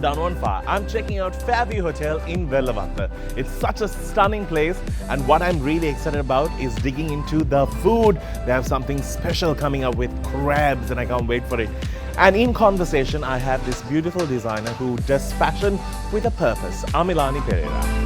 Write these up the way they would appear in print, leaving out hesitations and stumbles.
Danu on Fire. I'm checking out Fairview Hotel in Vellavata. It's such a stunning place, and what I'm really excited about is digging into the food. They have something special coming up with crabs, and I can't wait for it. And in conversation, I have this beautiful designer who does fashion with a purpose, Amilani Perera.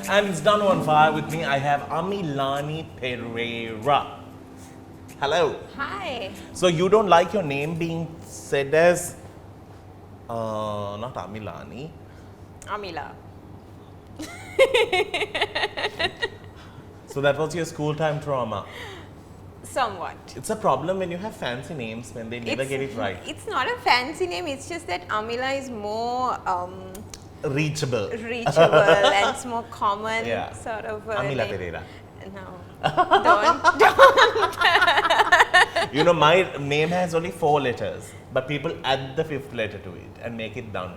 And it's Danu on Fire. With me, I have Amilani Perera. Hello. Hi. So you don't like your name being said as, not Amilani. Amila. So that was your school time trauma. Somewhat. It's a problem when you have fancy names when they never get it right. It's not a fancy name, it's just that Amila is more Reachable. and it's more common sort of Amila name. Perera. No. Don't. You know, my name has only 4 letters, but people add the 5th letter to it and make it Danu.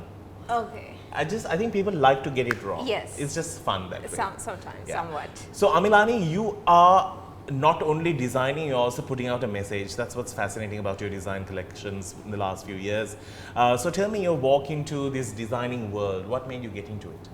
Okay. I think people like to get it wrong. Yes. It's just fun that way. Sometimes, somewhat. So Amilani, you are not only designing, you're also putting out a message. That's what's fascinating about your design collections in the last few years. So tell me your walk into this designing world. What made you get into it?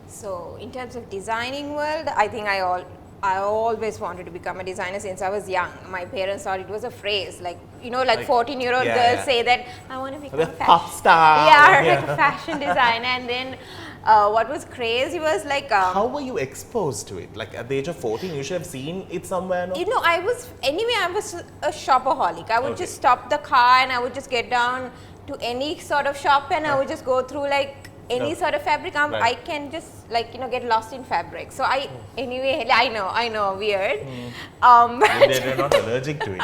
So in terms of designing world, I think I always wanted to become a designer since I was young. My parents thought it was a phrase, like 14-year-old girls say that I want to become a pop star. like a fashion designer. And then what was crazy was like how were you exposed to it? Like at the age of 14, you should have seen it somewhere. No? I was a shopaholic. I would just stop the car and I would just get down to any sort of shop and I would just go through like any sort of fabric. I can just get lost in fabric. So I know, weird. They're not allergic to it.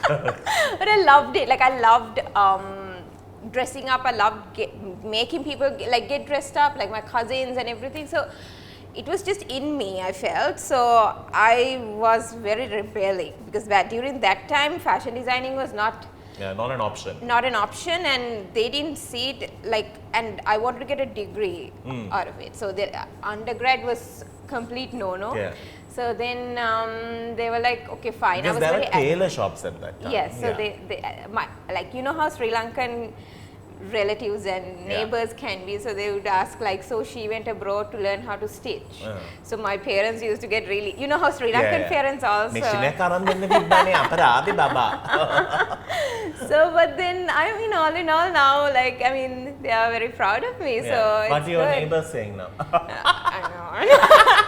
But I loved it. Like I loved dressing up. I loved making people get dressed up, like my cousins and everything. So it was just in me, I felt. So I was very rebelling because during that time, fashion designing was not an option. Not an option, and they didn't see it and I wanted to get a degree out of it. So the undergrad was complete no-no. Yeah. So then they were like, okay, fine. Because there were tailor shops at that time. Yes. So how Sri Lankan relatives and neighbors can be, so they would ask so she went abroad to learn how to stitch. So my parents used to get really, how Sri Lankan parents also. So but then all in all now they are very proud of me. So what are your neighbors saying now? I know.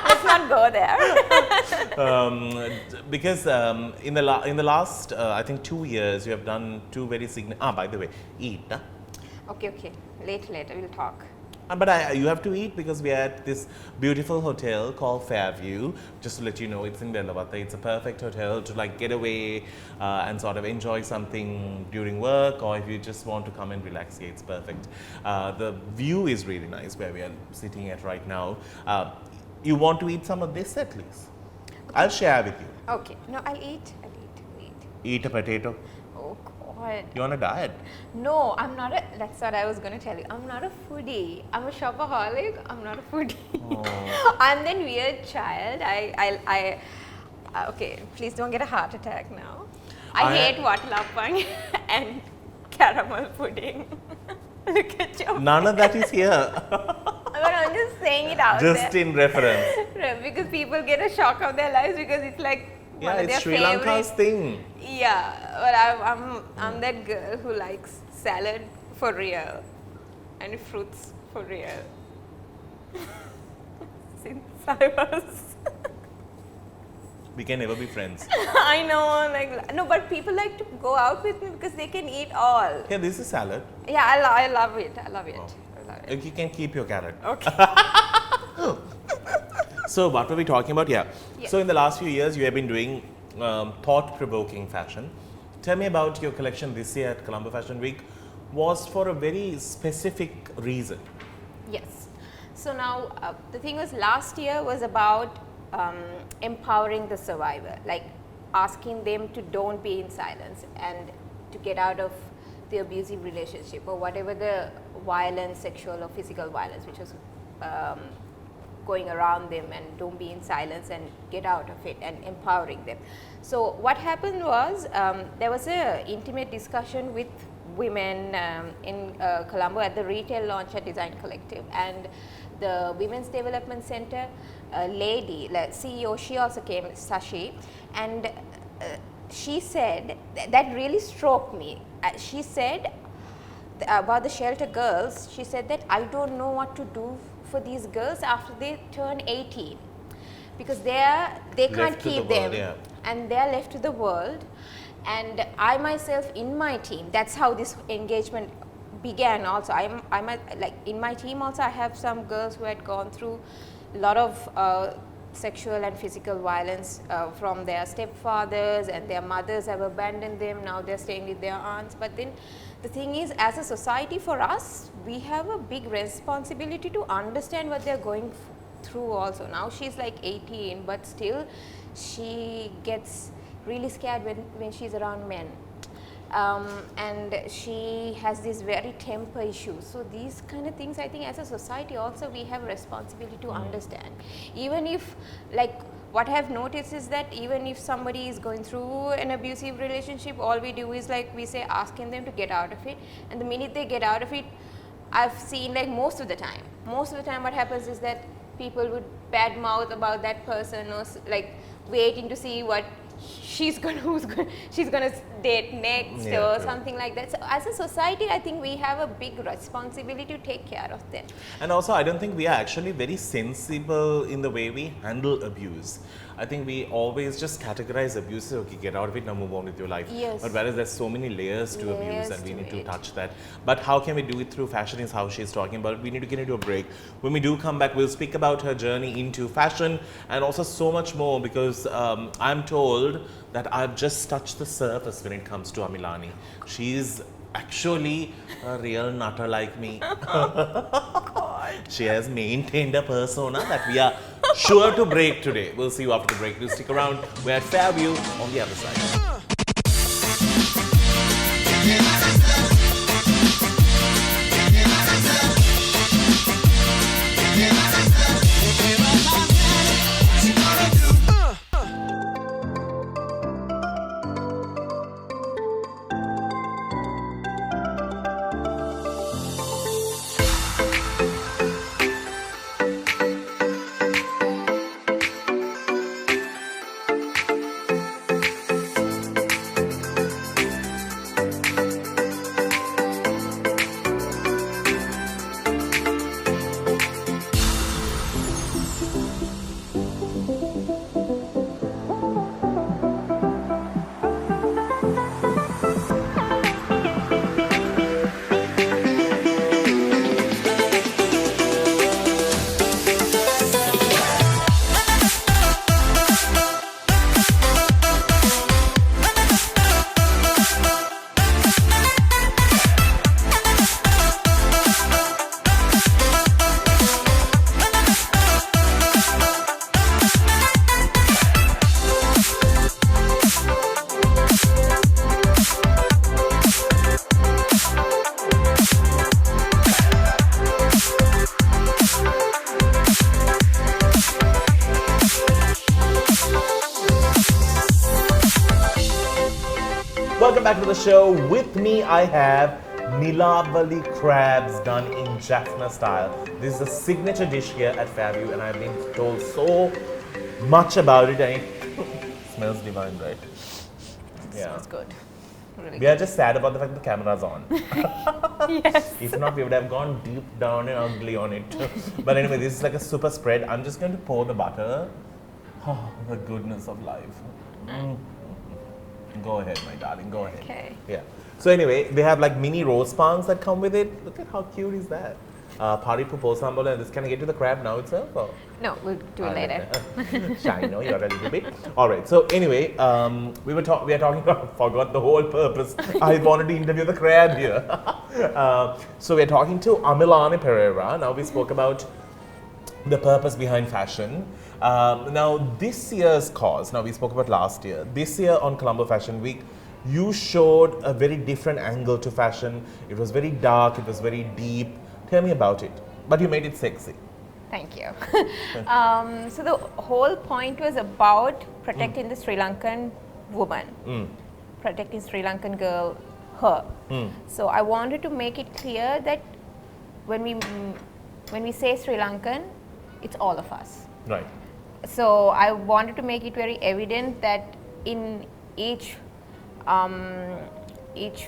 Let's not go there. Because in the last I think 2 years you have done 2 very significant. By the way, eat. Okay. Later we'll talk. But you have to eat because we are at this beautiful hotel called Fairview. Just to let you know, it's in Vellavata. It's a perfect hotel to get away and sort of enjoy something during work, or if you just want to come and relax here, it's perfect. The view is really nice where we are sitting at right now. You want to eat some of this at least? Okay. I'll share with you. Okay. No, I'll eat. Eat a potato. Oh What? You're on a diet. No, I'm not a. That's what I was going to tell you. I'm not a foodie. I'm a shopaholic. I'm not a foodie. Oh. I'm that weird child. Okay, please don't get a heart attack now. I hate vatlappang and caramel pudding. Look at your. None of that is here. But I'm just saying it out Just there. in reference. Because people get a shock of their lives because it's like one Yeah, of their it's Sri Lanka's thing. Yeah, but I'm that girl who likes salad for real and fruits for real. Since I was. We can never be friends. I know, like no, but people like to go out with me because they can eat all. Here, this is salad. Yeah, I love it. I love it. Oh. I love it. You can keep your carrot. Okay. So, what were we talking about? Yeah. Yeah. So, in the last few years, you have been doing thought-provoking fashion. Tell me about your collection this year at Colombo Fashion Week. Was for a very specific reason. Yes. So now the thing was, last year was about empowering the survivor, like asking them to don't be in silence and to get out of the abusive relationship or whatever the violence, sexual or physical violence, which was going around them, and don't be in silence and get out of it, and empowering them. So what happened was there was a intimate discussion with women in Colombo at the retail launch at Design Collective, and the Women's Development Center lady, like CEO, she also came, Sashi, and she said that really struck me. She said about the shelter girls, she said that I don't know what to do for these girls after they turn 18, because they can't keep them, yeah. and they are left to the world. And I myself in my team, that's how this engagement began. Also, like in my team also, I have some girls who had gone through a lot of sexual and physical violence from their stepfathers, and their mothers have abandoned them. Now they're staying with their aunts. But then the thing is, as a society, for us, we have a big responsibility to understand what they're going through also. Now she's like 18, but still she gets really scared when she's around men. And she has this very temper issues. So these kind of things, I think as a society also we have responsibility to understand. Even if, like, what I have noticed is that even if somebody is going through an abusive relationship, all we do is like we say asking them to get out of it, and the minute they get out of it, I've seen like most of the time what happens is that people would badmouth about that person, or like waiting to see what she's gonna date next, Yeah, or true. something like that. So as a society, I think we have a big responsibility to take care of them. And also, I don't think we are actually very sensible in the way we handle abuse. I think we always just categorize abuse, okay, get out of it, now move on with your life. Yes. But whereas there's so many layers to abuse, and we to need to it. touch that. But how can we do it through fashion is how she's talking about. We need to get into a break. When we do come back, we'll speak about her journey into fashion and also so much more, because I'm told that I've just touched the surface when it comes to Amilani. She's actually a real nutter like me. She has maintained a persona that we are sure to break today. We'll see you after the break. Do stick around. We're at Fairview on the other side. welcome back to the show. With me, I have Nilavali crabs done in Jaffna style. This is a signature dish here at Fairview, and I've been told so much about it, and it smells divine, right? Yeah. Smells good. Really We are just sad about the fact the camera's on. Yes. If not, we would have gone deep down and ugly on it. But anyway, this is like a super spread. I'm just going to pour the butter. Oh, the goodness of life. Go ahead, my darling, go ahead. Okay. Yeah. So anyway, they have like mini roast punks that come with it. Look at how cute is that. Pari pupo sambal, and this, can I get to the crab now itself? Or? No, we'll do it later. Shy, no, you're a little bit. All right. So anyway, we are talking about, forgot the whole purpose. I wanted to interview the crab here. So we're talking to Amilani Perera. Now we spoke about the purpose behind fashion. Now this year's cause, now we spoke about last year. This year on Colombo Fashion Week, you showed a very different angle to fashion. It was very dark, it was very deep. Tell me about it. But you made it sexy. Thank you. So the whole point was about protecting the Sri Lankan woman, protecting Sri Lankan girl, her. So I wanted to make it clear that when we say Sri Lankan, it's all of us. Right. So I wanted to make it very evident that in each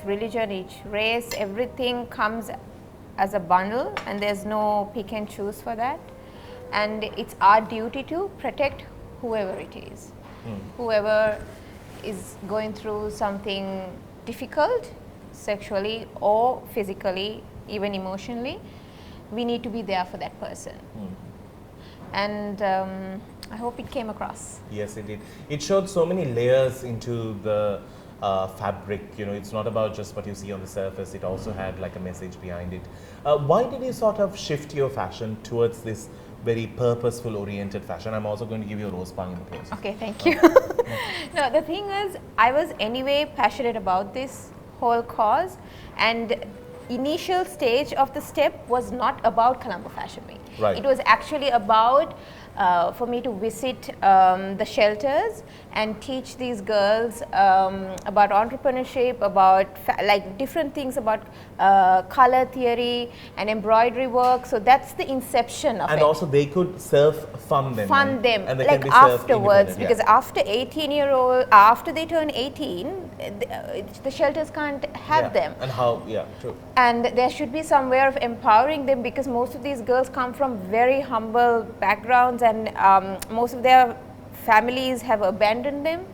religion, each race, everything comes as a bundle, and there's no pick and choose for that. And it's our duty to protect whoever it is. Whoever is going through something difficult, sexually or physically, even emotionally, we need to be there for that person. And I hope it came across. Yes, it did. It showed so many layers into the fabric. You know, it's not about just what you see on the surface. It also had like a message behind it. Why did you sort of shift your fashion towards this very purposeful oriented fashion? I'm also going to give you a rose pang in the process. Okay, thank you. No, the thing is, I was anyway passionate about this whole cause, and initial stage of the step was not about Colombo Fashion Week. Right. It was actually about for me to visit the shelters and teach these girls about entrepreneurship, about like different things about color theory and embroidery work. So that's the inception of it. And also they could self-fund them. Fund them, and they like can be afterwards, self-independent, yeah. because after 18-year-old, after they turn 18, the shelters can't have them. And how, yeah, true. And there should be some way of empowering them, because most of these girls come from very humble backgrounds, and most of their families have abandoned them.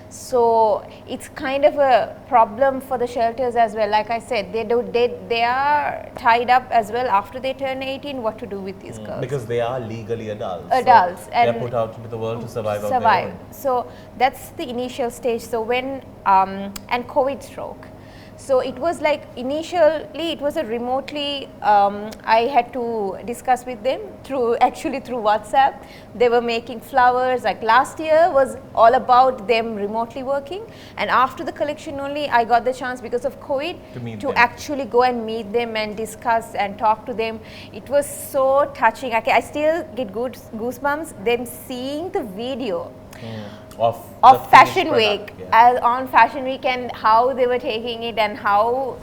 So it's kind of a problem for the shelters as well. Like I said, they are tied up as well after they turn 18. What to do with these girls? Because they are legally adults. Adults, So and they're put out into the world to survive. On their own. So that's the initial stage. So when and COVID stroke. So it was like initially it was a remotely, I had to discuss with them through WhatsApp. They were making flowers. Like last year was all about them remotely working, and after the collection only I got the chance, because of COVID, to actually go and meet them and discuss and talk to them. It was so touching. I still get goosebumps them seeing the video. Of Fashion Week, as on Fashion Week, and how they were taking it, and how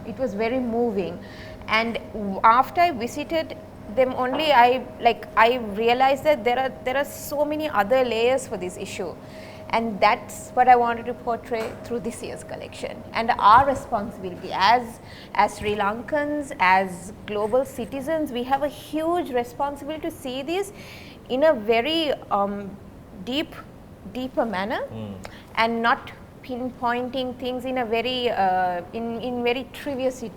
it was very moving. And after I visited them only, I realized that there are so many other layers for this issue, and that's what I wanted to portray through this year's collection. And our responsibility as Sri Lankans, as global citizens, we have a huge responsibility to see this in a very deeper manner, and not pinpointing things in a very in very trivial issues.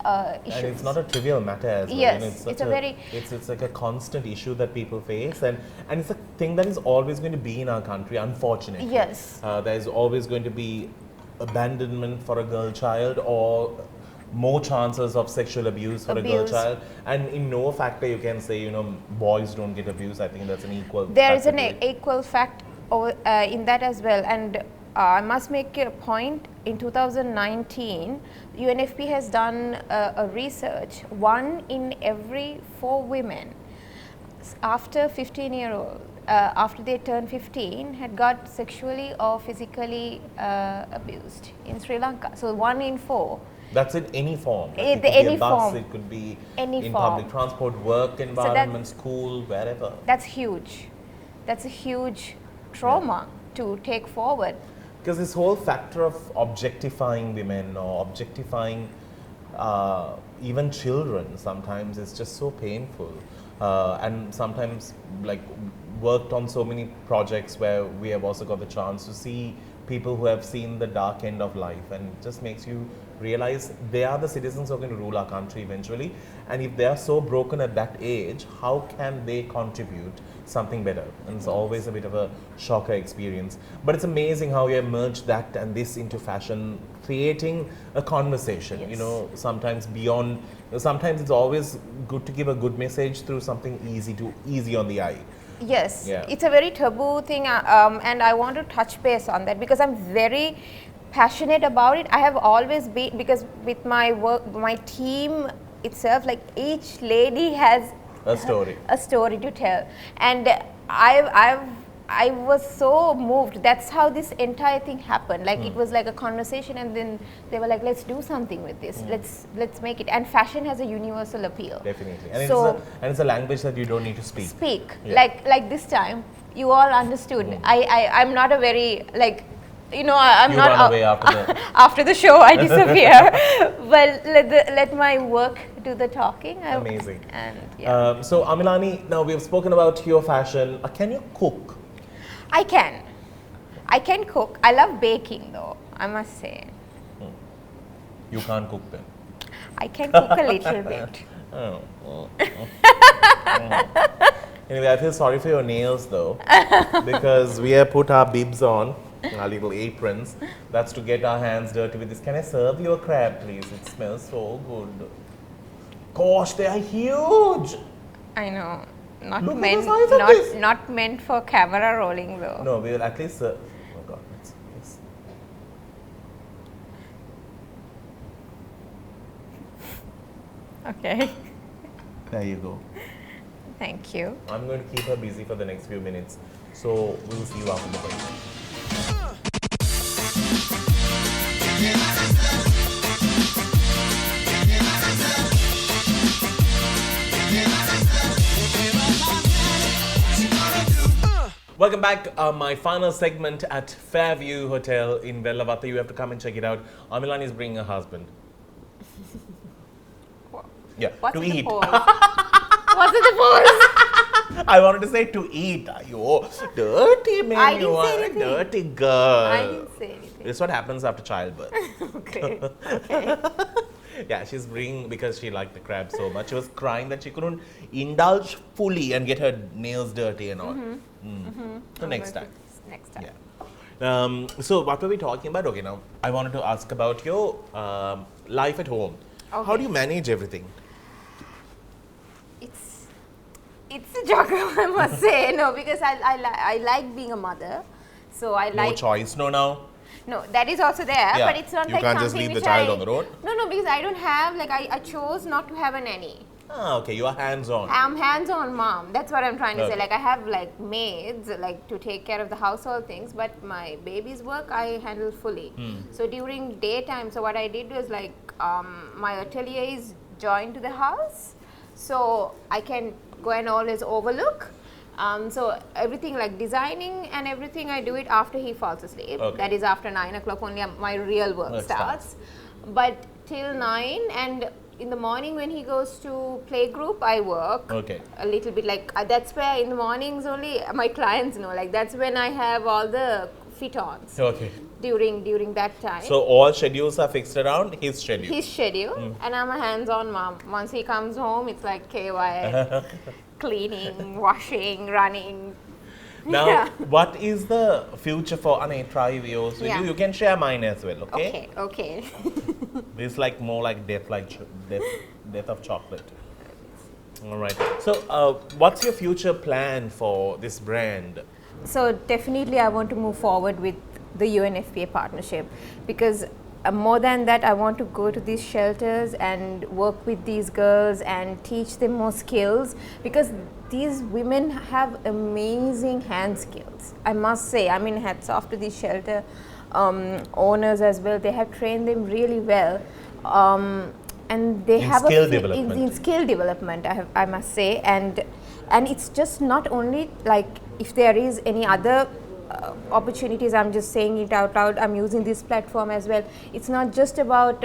And it's not a trivial matter as well. Yes, you know, it's like a constant issue that people face, and it's a thing that is always going to be in our country, unfortunately. Yes. There is always going to be abandonment for a girl child, or more chances of sexual abuse for a girl child, and in no factor you can say, you know, boys don't get abused. I think that's an equal. There is an equal fact in that as well, and I must make a point. In 2019, UNFP has done a research. 1 in every 4 women after 15-year-old, after they turned 15, had got sexually or physically abused in Sri Lanka. So 1 in 4. That's in any form. Like It- it could be any a bus, form. it could be Any in form. public transport, work environment, school, wherever. That's huge. That's a huge trauma to take forward. Because this whole factor of objectifying women or objectifying even children sometimes is just so painful. And sometimes, like, worked on so many projects where we have also got the chance to see people who have seen the dark end of life, and it just makes you realize they are the citizens who are going to rule our country eventually. And if they are so broken at that age, how can they contribute something better? And it's always a bit of a shocker experience. But it's amazing how you have merged that and this into fashion, creating a conversation, Yes. you know, sometimes beyond, sometimes it's always good to give a good message through something easy on the eye. Yes, Yeah. it's a very taboo thing, and I want to touch base on that because I'm very passionate about it. I have always been, because with my work, my team itself, like each lady has A story. a story to tell, and I was so moved. That's how this entire thing happened. Like it was like a conversation, and then they were like, "Let's do something with this. Let's make it." And fashion has a universal appeal. Definitely. And, So- it's a language that you don't need to speak. Speak Yeah. like this time. You all understood. I'm not a very like. You know, I'm You not run away after the... after the show. I disappear. But let my work do the talking. Amazing. And yeah, So Amilani, now we've spoken about your fashion. Can you cook? I can cook. I love baking though, I must say. You can't cook then. I can cook a little bit. Anyway, I feel sorry for your nails though, because we have put our bibs on, our little aprons. That's to get our hands dirty with this. Can I serve you a crab, please? It smells so good. Gosh, they are huge. I know. Not Look at meant the size of this. not meant for camera rolling though. No, we will at least serve. Oh God, let's. Okay. There you go. Thank you. I'm going to keep her busy for the next few minutes. So we'll see you after the break. Welcome back. My final segment at Fairview Hotel in Vellavata. You have to come and check it out. Amilani is bringing her husband. Yeah, What's to the eat. pause? What's the pause? I wanted to say to eat. You dirty man, I didn't you say are a anything. dirty girl. I didn't say anything. This is what happens after childbirth. Okay. Okay. Yeah, she's bringing because she liked the crab so much. She was crying that she couldn't indulge fully and get her nails dirty and all. So next time. Next time. Yeah. So what were we talking about? Okay, now I wanted to ask about your life at home. How Okay. do you manage everything? It's a juggle, I must say. No, because I like being a mother. So I No like choice, no now. No, that is also there, Yeah, but it's not you like can't just something leave the which child on the road. No, because I don't have, like, I chose not to have a nanny. Ah, okay, you are hands-on. I'm hands-on mom. That's what I'm trying to say. Okay. Like, I have, like, maids, like, to take care of the household things, but my baby's work, I handle fully. So, during daytime, so what I did was, like, my atelier is joined to the house, so I can go and always overlook. So everything like designing and everything, I do it after he falls asleep. Okay. That is after 9 o'clock only my real work Work starts. But till 9, and in the morning when he goes to playgroup, I work Okay. a little bit. Like that's where in the mornings only my clients know. Like that's when I have all the fit-ons Okay. during that time. So all schedules are fixed around his schedule. His schedule, and I'm a hands-on mom. Once he comes home, it's like KY, cleaning, washing, running. Now, Yeah. what is the future for try yours with Yeah. you? You can share mine as well, okay? Okay. This is like more like death of chocolate. All right. So, what's your future plan for this brand? So definitely I want to move forward with the UNFPA partnership, because more than that, I want to go to these shelters and work with these girls and teach them more skills, because these women have amazing hand skills, I must say. I mean, hats off to these shelter owners as well. They have trained them really well. And they In have skill a development. in skill development, I must say, and it's just not only like if there is any other opportunities, I'm just saying it out loud, I'm using this platform as well. It's not just about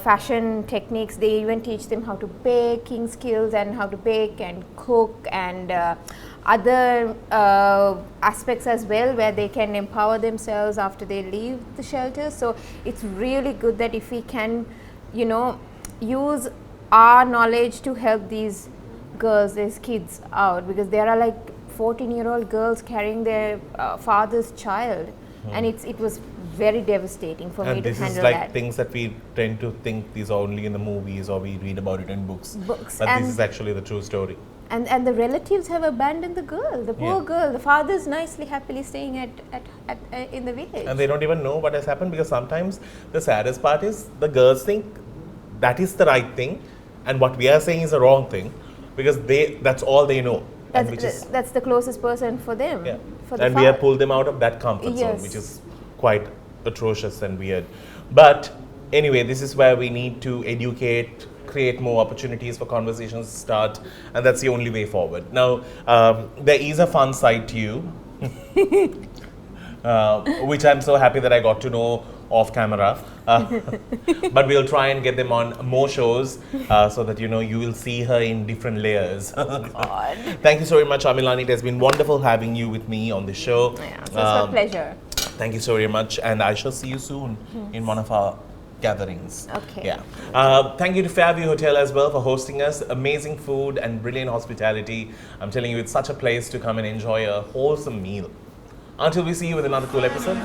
fashion techniques. They even teach them how to baking skills and how to bake and cook and other aspects as well, where they can empower themselves after they leave the shelter. So it's really good that if we can, you know, use our knowledge to help these girls, these kids out, because there are like 14-year-old girls carrying their father's child, and it was very devastating for me And to this is handle like that. things that we tend to think these are only in the movies or we read about it in books. But And this is actually the true story. And the relatives have abandoned the girl, the poor Yeah. girl. The father's nicely, happily staying at in the village. And they don't even know what has happened, because sometimes the saddest part is the girls think that is the right thing and what we are saying is the wrong thing, because that's all they know. And That's the closest person for them. yeah. For the And we have pulled them out of that comfort zone, Yes. which is quite atrocious and weird. But anyway, this is where we need to educate, create more opportunities for conversations to start, and that's the only way forward. Now, there is a fun side to you, which I'm so happy that I got to know off camera. But we'll try and get them on more shows so that you will see her in different layers. God. Thank you so very much, Amilani. It has been wonderful having you with me on the show. Yeah, so it's a pleasure. Thank you so very much, and I shall see you soon in one of our gatherings. Okay. Yeah. Thank you to Fairview Hotel as well for hosting us. Amazing food and brilliant hospitality. I'm telling you, it's such a place to come and enjoy a wholesome meal. Until we see you with another cool episode.